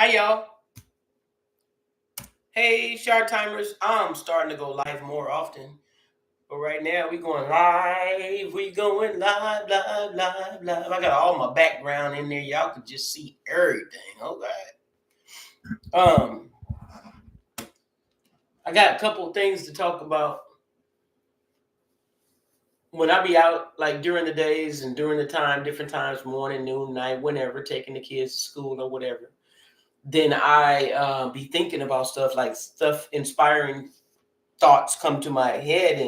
Hi, y'all. Hey, Chartimers. I'm starting to go live more often. But right now, we going live. We going live. I got all my background in there. Y'all can just see everything. Okay. I got a couple things to talk about. When I be out, like during the days and during the time, different times, morning, noon, night, whenever, taking the kids to school or whatever, then I be thinking about stuff inspiring thoughts come to my head,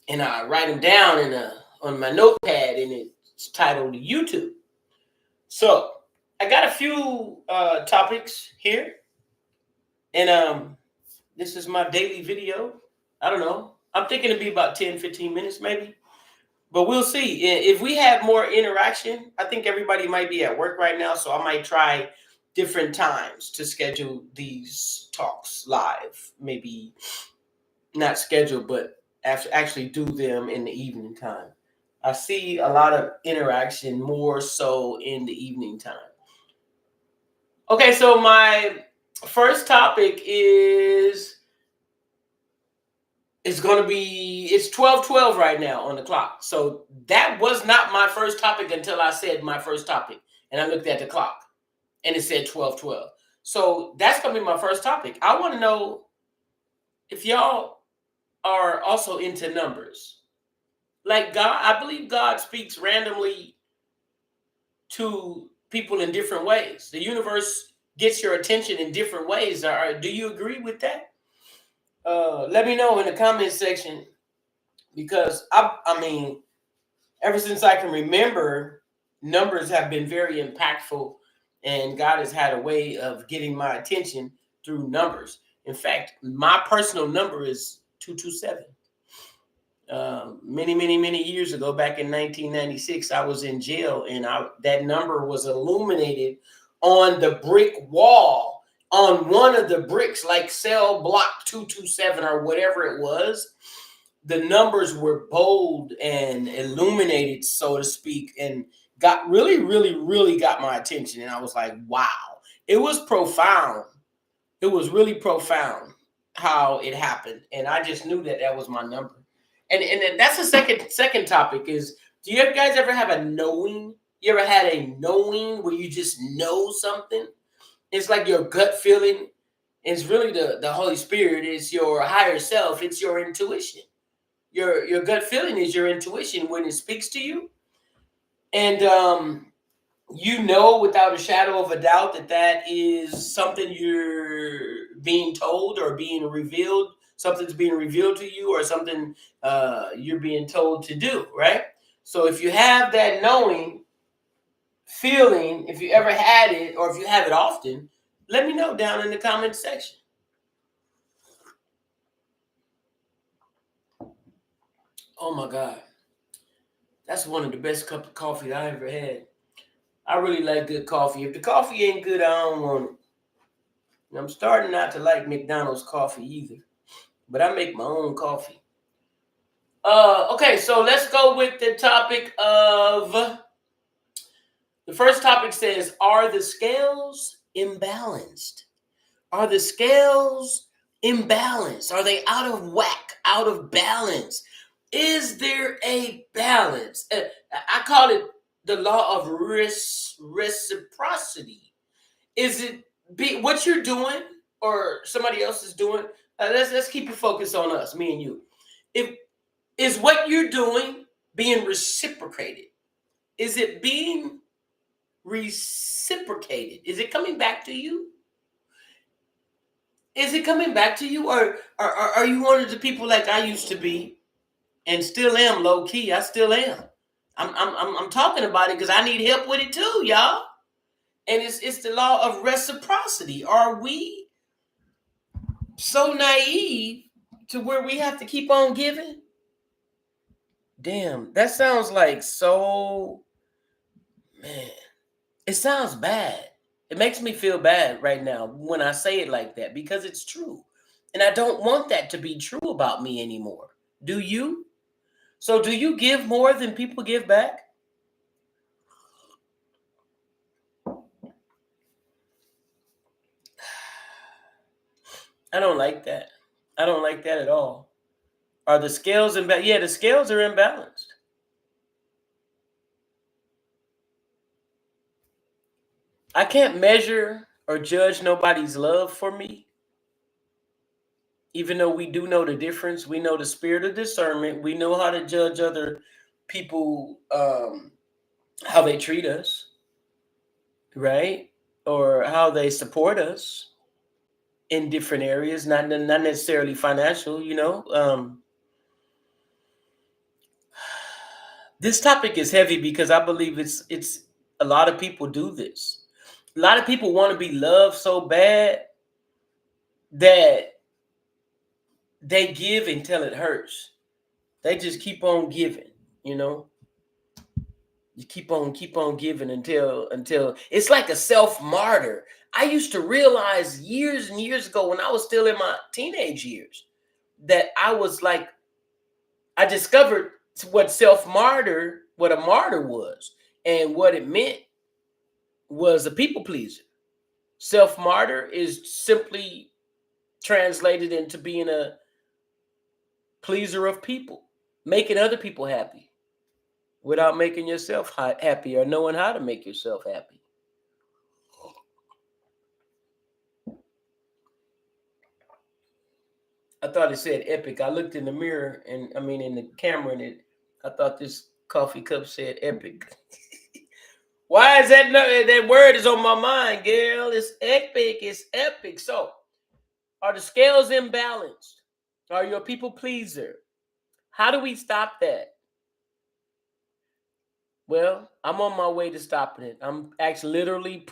and I write them down on my notepad, and it's titled YouTube. So I got a few topics here, and this is my daily video. I don't know. I'm thinking it'd be about 10, 15 minutes maybe. But we'll see. If we have more interaction, I think everybody might be at work right now, so I might try different times to schedule these talks live. Maybe not scheduled, but actually do them in the evening time. I see a lot of interaction more so in the evening time. Okay, so my first topic is it's going to be, it's 12:12 right now on the clock. So that was not my first topic until I said my first topic. And I looked at the clock and it said 12:12. So that's going to be my first topic. I want to know if y'all are also into numbers. Like God, I believe God speaks randomly to people in different ways. The universe gets your attention in different ways. Do you agree with that? Let me know in the comment section, because I mean, ever since I can remember, numbers have been very impactful, and God has had a way of getting my attention through numbers. In fact, my personal number is 227. Many years ago, back in 1996, I was in jail, and that number was illuminated on the brick wall, on one of the bricks, like cell block 227 or whatever it was. The numbers were bold and illuminated, so to speak, and got really got my attention. And I was like, wow, it was profound. It was really profound how it happened. And I just knew that was my number. And that's the second topic is, do you guys ever have a knowing? You ever had a knowing where you just know something? It's like your gut feeling. It's really the Holy Spirit. It's your higher self. It's your intuition. Your gut feeling is your intuition when it speaks to you. And you know without a shadow of a doubt that is something you're being told or being revealed. Something's being revealed to you, or something you're being told to do, right? So if you have that knowing feeling, if you ever had it, or if you have it often, let me know down in the comment section. Oh my God. That's one of the best cups of coffee I ever had. I really like good coffee. If the coffee ain't good, I don't want it. And I'm starting not to like McDonald's coffee either, but I make my own coffee. Okay, so let's go with the topic of, the first topic says, are the scales imbalanced? Are the scales imbalanced? Are they out of whack, out of balance? Is there a balance? I call it the law of reciprocity. Is it what you're doing or somebody else is doing? Let's keep your focus on us, me and you. Is what you're doing being reciprocated? Is it being reciprocated? Is it coming back to you? Is it coming back to you, or are you one of the people like I used to be, and still am low key? I still am. I'm talking about it because I need help with it too, y'all. And it's the law of reciprocity. Are we so naive to where we have to keep on giving? Damn, that sounds like so, man, it sounds bad. It makes me feel bad right now when I say it like that, because it's true. And I don't want that to be true about me anymore. Do you? So do you give more than people give back? I don't like that. I don't like that at all. Are the scales imbalanced? Yeah, the scales are imbalanced. I can't measure or judge nobody's love for me, even though we do know the difference. We know the spirit of discernment. We know how to judge other people, how they treat us, right? Or how they support us in different areas, not necessarily financial, This topic is heavy because I believe it's a lot of people do this. A lot of people want to be loved so bad that they give until it hurts. They just keep on giving, you know. You keep on giving until it's like a self martyr. I used to realize years and years ago when I was still in my teenage years that I discovered what a martyr was, and what it meant was a people pleaser. Self martyr is simply translated into being a pleaser of people, making other people happy without making yourself happy or knowing how to make yourself happy. I thought it said epic. I looked in the mirror and I mean in the camera and I thought this coffee cup said epic. Why is that word is on my mind, girl? It's epic. It's epic. So, are the scales imbalanced? Are you a people pleaser? How do we stop that? Well, I'm on my way to stopping it. I'm actually literally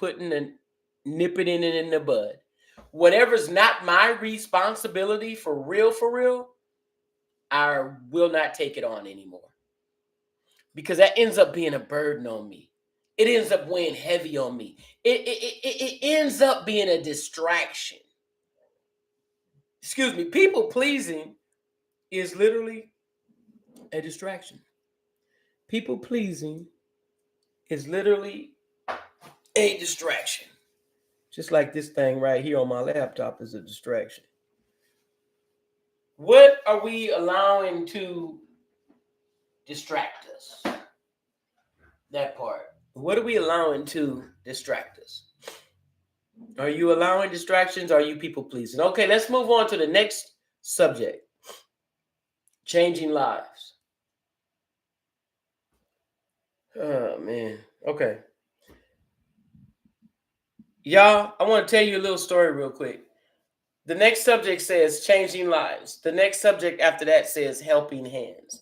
nipping it in the bud. Whatever's not my responsibility for real, I will not take it on anymore. Because that ends up being a burden on me. It ends up weighing heavy on me. It ends up being a distraction. Excuse me, people pleasing is literally a distraction. People pleasing is literally a distraction. Just like this thing right here on my laptop is a distraction. What are we allowing to distract us? That part. What are we allowing to distract us? Are you allowing distractions? Are you people pleasing? Okay, let's move on to the next subject. Changing lives. Oh, man. Okay. Y'all, I want to tell you a little story real quick. The next subject says changing lives. The next subject after that says helping hands.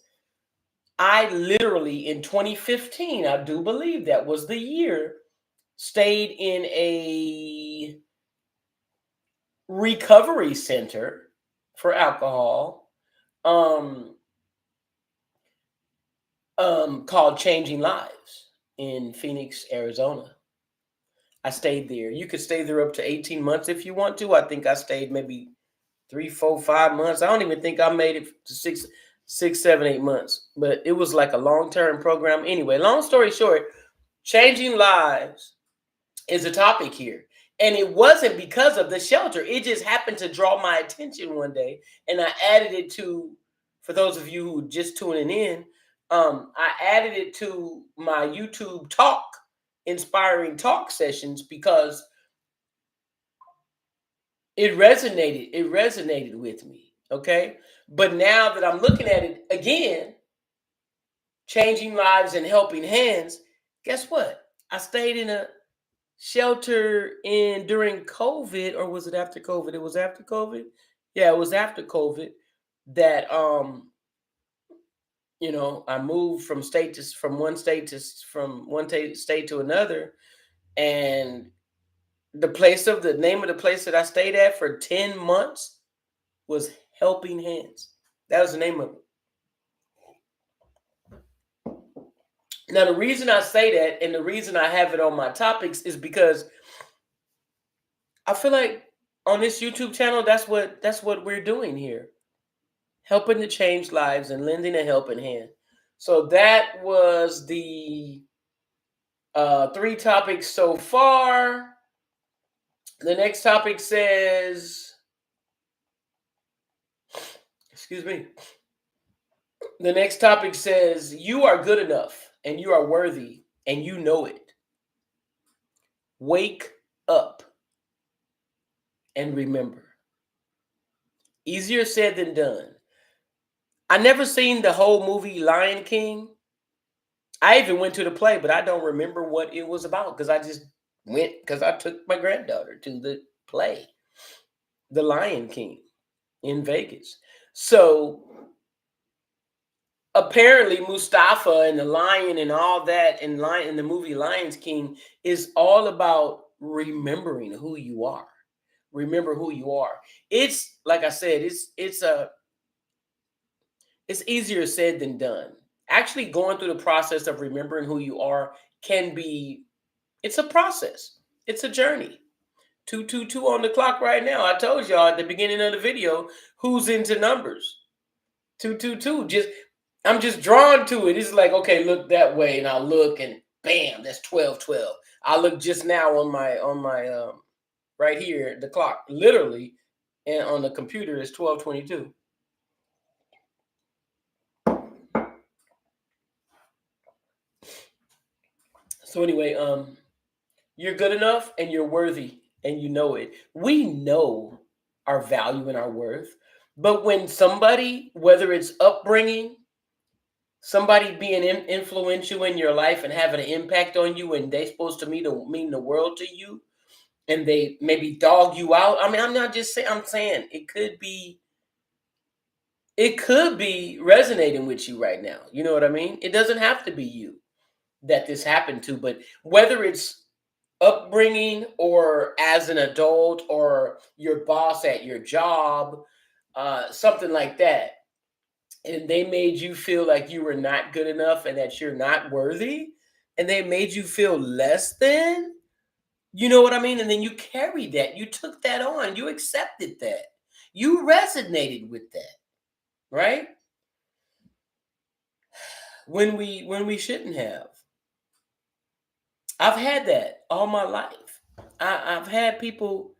I literally, in 2015, I do believe that was the year, stayed in a recovery center for alcohol called Changing Lives in Phoenix, Arizona. I stayed there. You could stay there up to 18 months if you want to. I think I stayed maybe 3, 4, 5 months. I don't even think I made it to 6, 7, 8 months. But it was like a long-term program. Anyway, long story short, changing lives is a topic here. And it wasn't because of the shelter. It just happened to draw my attention one day. And I added it to, for those of you who are just tuning in, I added it to my YouTube talk, inspiring talk sessions, because it resonated with me. Okay. But now that I'm looking at it again, changing lives and helping hands, guess what? I stayed in a shelter during COVID, or was it after COVID? It was after COVID. Yeah, it was after COVID that I moved from one state to another, and the name of the place that I stayed at for 10 months was Helping Hands. That was the name of it. Now, the reason I say that and the reason I have it on my topics is because I feel like on this YouTube channel, that's what we're doing here. Helping to change lives and lending a helping hand. So that was the 3 topics so far. The next topic says Excuse me. The next topic says, you are good enough and you are worthy and you know it. Wake up and remember. Easier said than done. I never seen the whole movie Lion King. I even went to the play, but I don't remember what it was about because I just went because I took my granddaughter to the play, The Lion King in Vegas. So apparently Mustafa and the lion and all that in the movie Lion King is all about remembering who you are. Remember who you are. It's like I said, it's easier said than done. Actually going through the process of remembering who you are can be, it's a process. It's a journey. 222 on the clock right now. I told y'all at the beginning of the video who's into numbers. 222. I'm just drawn to it. It's like, okay, look that way, and I'll look, and bam, that's 1212. I look just now on my right here, the clock, literally, and on the computer is 1222. So anyway, you're good enough and you're worthy and you know it. We know our value and our worth, but when somebody, whether it's upbringing, somebody being influential in your life and having an impact on you, and they're supposed to mean the world to you, and they maybe dog you out. I mean, I'm not just saying. I'm saying it could be resonating with you right now. You know what I mean? It doesn't have to be you that this happened to, but whether it's upbringing or as an adult or your boss at your job, something like that, and they made you feel like you were not good enough and that you're not worthy, and they made you feel less than, you know what I mean? And then you carried that, you took that on, you accepted that, you resonated with that, right? When we shouldn't have. I've had that all my life. I've had people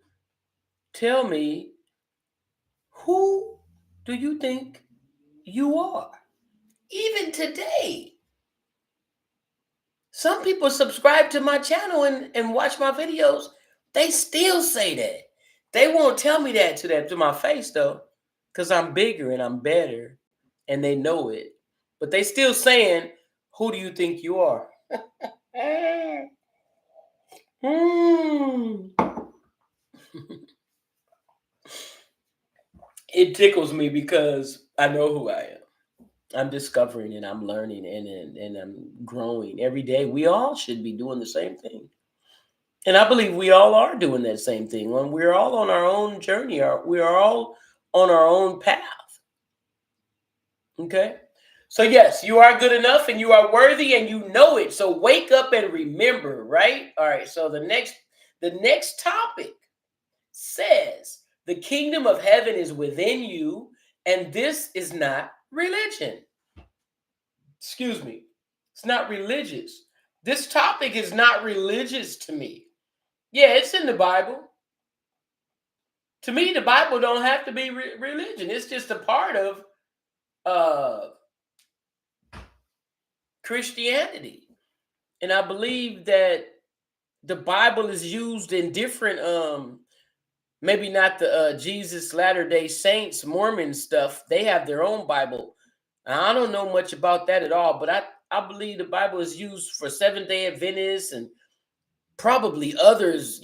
tell me, who do you think you are? Even today, some people subscribe to my channel and watch my videos. They still say that. They won't tell me that to my face though, because I'm bigger and I'm better, and they know it. But they still saying, "Who do you think you are?" It tickles me because I know who I am. I'm discovering and I'm learning and I'm growing every day. We all should be doing the same thing. And I believe we all are doing that same thing. When we're all on our own journey, we are all on our own path. Okay? So yes, you are good enough and you are worthy and you know it. So wake up and remember, right? All right. So the next topic says the kingdom of heaven is within you, and this is not religion. Excuse me. It's not religious. This topic is not religious to me. Yeah, it's in the Bible. To me, the Bible don't have to be religion. It's just a part of Christianity. And I believe that the Bible is used in different, maybe not the Jesus Latter-day Saints, Mormon stuff. They have their own Bible. I don't know much about that at all, but I believe the Bible is used for Seventh-day Adventists and probably others,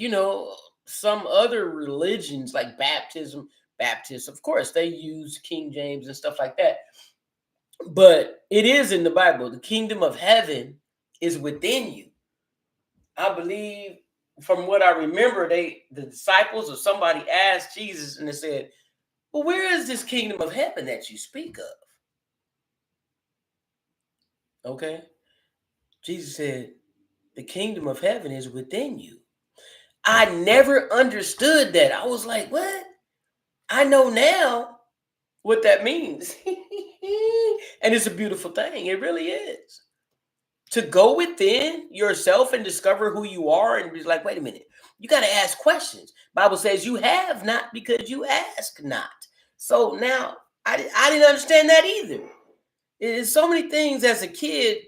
some other religions like Baptists, of course, they use King James and stuff like that. But it is in the Bible. The kingdom of heaven is within you. I believe, from what I remember, the disciples or somebody asked Jesus and they said, well, where is this kingdom of heaven that you speak of? Okay. Jesus said, the kingdom of heaven is within you. I never understood that. I was like, what? I know now what that means. And it's a beautiful thing. It really is. To go within yourself and discover who you are and be like, wait a minute, you got to ask questions. Bible says you have not because you ask not. So now I didn't understand that either. It's so many things as a kid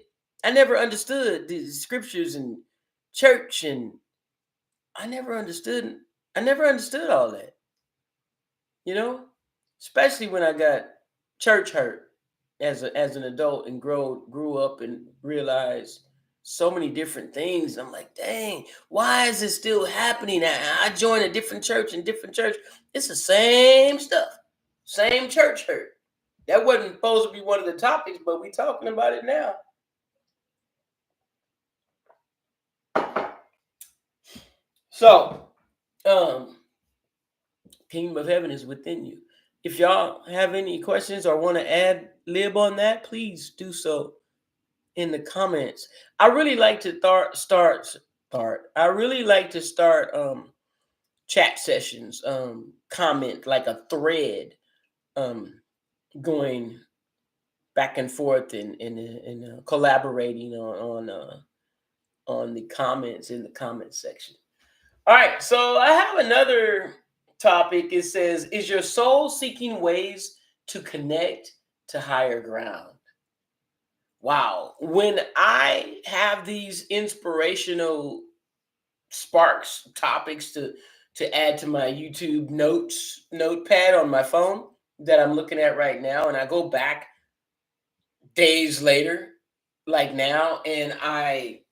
I never understood the scriptures and church, and I never understood. I never understood all that. You know, especially when I got church hurt as an adult and grew up and realized so many different things. I'm like, dang, why is it still happening? I joined a different church and different church. It's the same stuff, same church hurt. That wasn't supposed to be one of the topics, but we talking about it now. So, Kingdom of Heaven is within you. If y'all have any questions or want to add lib on that, please do so in the comments. I really like to start. I really like to start chat sessions, comment like a thread, going back and forth and collaborating on the comments in the comment section. All right, so I have another topic. It says, is your soul seeking ways to connect to higher ground? Wow. When I have these inspirational sparks topics to add to my YouTube notepad on my phone that I'm looking at right now, and I go back days later, like now, and I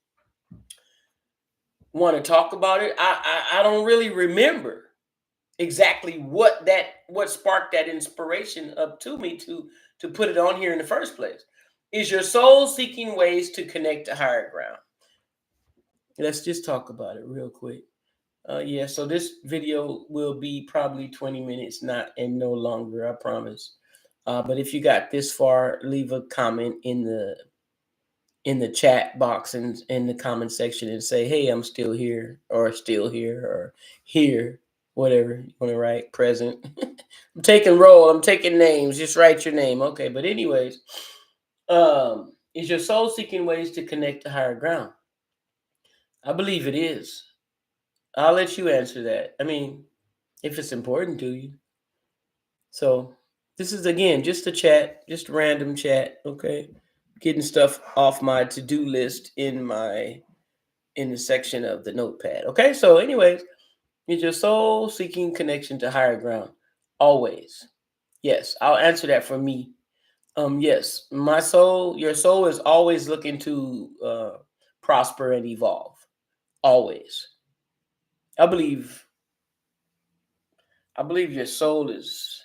want to talk about it, I don't really remember exactly what sparked that inspiration up to me to put it on here in the first place. Is your soul seeking ways to connect to higher ground? Let's just talk about it real quick. Yeah, so this video will be probably 20 minutes, not and no longer, I promise. But if you got this far, leave a comment in the chat box and in the comment section and say, hey, I'm still here or here, whatever you want to write, present. I'm taking roll, I'm taking names, just write your name. Okay, but anyways, is your soul seeking ways to connect to higher ground? I believe it is. I'll let you answer that. I mean, if it's important to you. So this is, again, just a chat, just a random chat, okay? Getting stuff off my to-do list in the section of the notepad. Okay, so anyways, is your soul seeking connection to higher ground? Always. Yes, I'll answer that for me. Yes, your soul is always looking to prosper and evolve. Always. I believe your soul is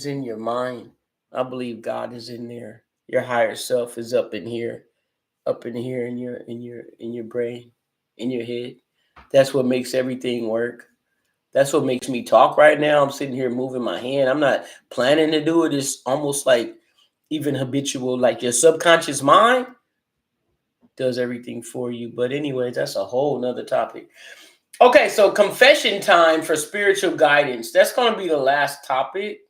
in your mind. I believe God is in there. Your higher self is up in here in your brain, in your head. That's what makes everything work. That's what makes me talk right now. I'm sitting here moving my hand. I'm not planning to do it. It's almost like even habitual, like your subconscious mind does everything for you. But anyways, that's a whole nother topic. Okay, so confession time for spiritual guidance. That's going to be the last topic.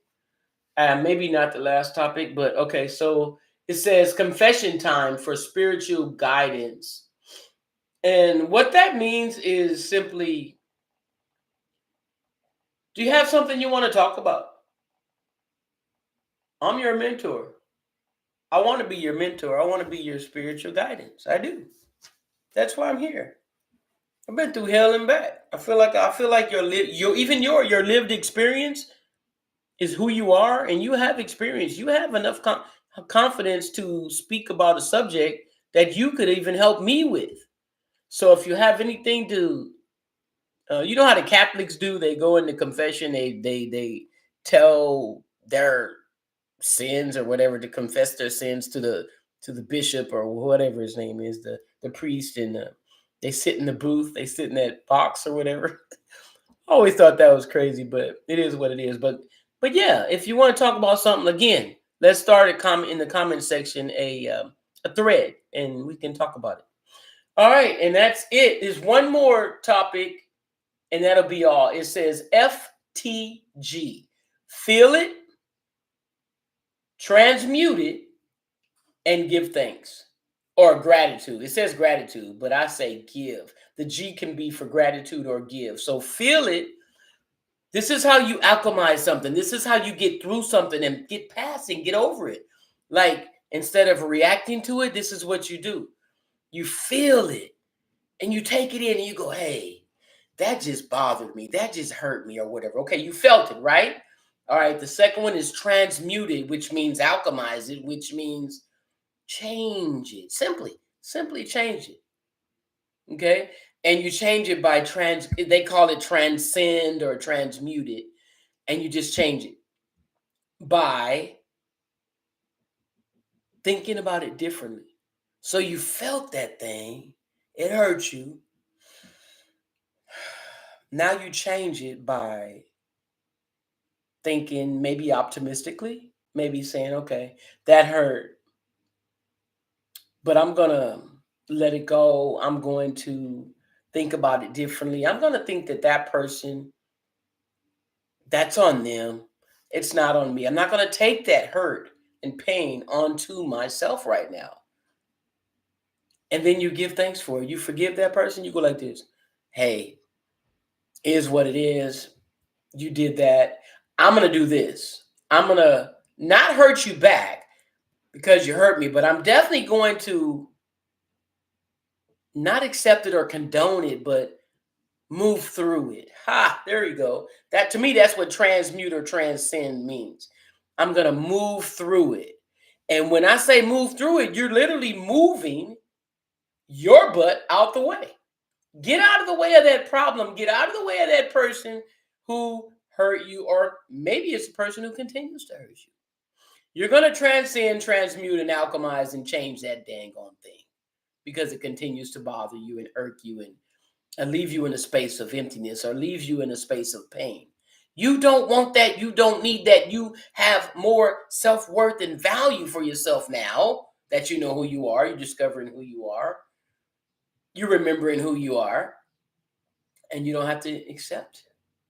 Maybe not the last topic, but okay. So it says confession time for spiritual guidance. And what that means is simply, do you have something you want to talk about? I'm your mentor. I want to be your mentor. I want to be your spiritual guidance. I do. That's why I'm here. I've been through hell and back. I feel like your lived experience is who you are, and you have experience. You have enough confidence to speak about a subject that you could even help me with. So if you have anything to, you know how the Catholics do, they go into confession, they tell their sins or whatever, to confess their sins to the bishop or whatever his name is, the priest, and they sit in the booth, they sit in that box or whatever. I always thought that was crazy, but it is what it is. But yeah, if you want to talk about something, again, let's start a comment in the comment section, a thread, and we can talk about it. All right, and that's it. There's one more topic, and that'll be all. It says FTG. Feel it, transmute it, and give thanks. Or gratitude. It says gratitude, but I say give. The G can be for gratitude or give. So feel it, This is how you alchemize something. This is how you get through something and get past and get over it. Like, instead of reacting to it, this is what you do. You feel it and you take it in and you go, hey, that just bothered me. That just hurt me or whatever. Okay, you felt it, right? All right, the second one is transmuted, which means alchemize it, which means change it. Simply change it. Okay? And you change it by they call it transcend or transmute it. And you just change it by thinking about it differently. So you felt that thing, it hurt you. Now you change it by thinking maybe optimistically, maybe saying, okay, that hurt, but I'm going to let it go. I'm going to think about it differently. I'm going to think that that person, that's on them. It's not on me. I'm not going to take that hurt and pain onto myself right now. And then you give thanks for it. You forgive that person. You go like this. Hey, is what it is. You did that. I'm going to do this. I'm going to not hurt you back because you hurt me, but I'm definitely going to not accept it or condone it, but move through it. Ha, there you go. That, to me, that's what transmute or transcend means. I'm going to move through it. And when I say move through it, you're literally moving your butt out the way. Get out of the way of that problem. Get out of the way of that person who hurt you, or maybe it's a person who continues to hurt you. You're going to transcend, transmute, and alchemize and change that dang on thing because it continues to bother you and irk you and leave you in a space of emptiness or leaves you in a space of pain. You don't want that. You don't need that. You have more self-worth and value for yourself now that you know who you are. You're discovering who you are. You're remembering who you are. And you don't have to accept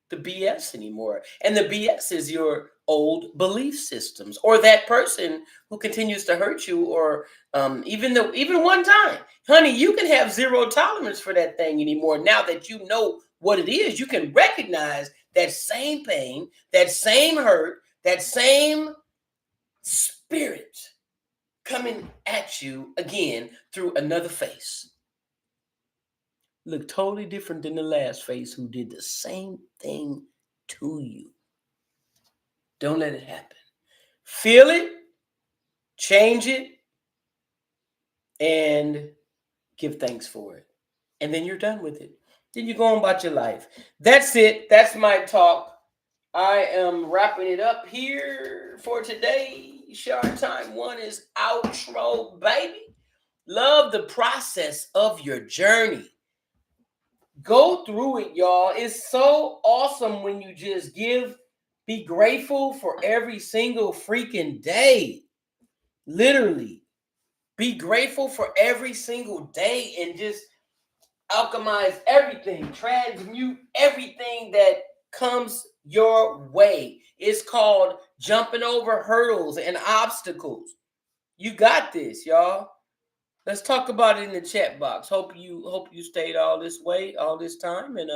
the BS anymore. And the BS is your old belief systems or that person who continues to hurt you, or even one time. Honey, you can have zero tolerance for that thing anymore. Now that you know what it is, you can recognize that same pain, that same hurt, that same spirit coming at you again through another face. Look totally different than the last face who did the same thing to you. Don't let it happen. Feel it, change it, and give thanks for it. And then you're done with it. Then you go on about your life. That's it. That's my talk. I am wrapping it up here for today. Chartime1 is outro, baby. Love the process of your journey. Go through it, y'all. It's so awesome when you just be grateful for every single freaking day. Literally. Be grateful for every single day and just alchemize everything, transmute everything that comes your way. It's called jumping over hurdles and obstacles. You got this, y'all. Let's talk about it in the chat box. Hope you stayed all this time, and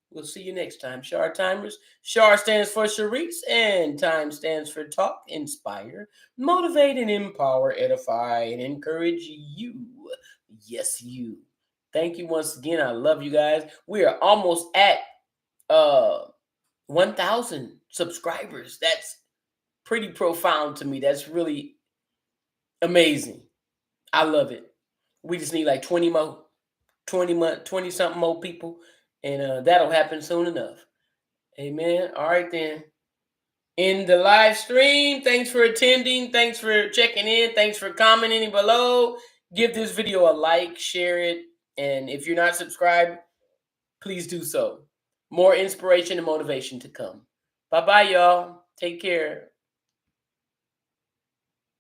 we'll see you next time. Char Timers. Char stands for Sharice, and Time stands for talk, inspire, motivate, and empower, edify, and encourage you. Yes, you. Thank you once again. I love you guys. We are almost at 1,000 subscribers. That's pretty profound to me. That's really amazing. I love it. We just need like 20 something more people, and that'll happen soon enough. Amen. All right then. In the live stream, thanks for attending. Thanks for checking in. Thanks for commenting below. Give this video a like, share it, and if you're not subscribed, please do so. More inspiration and motivation to come. Bye-bye, y'all. Take care.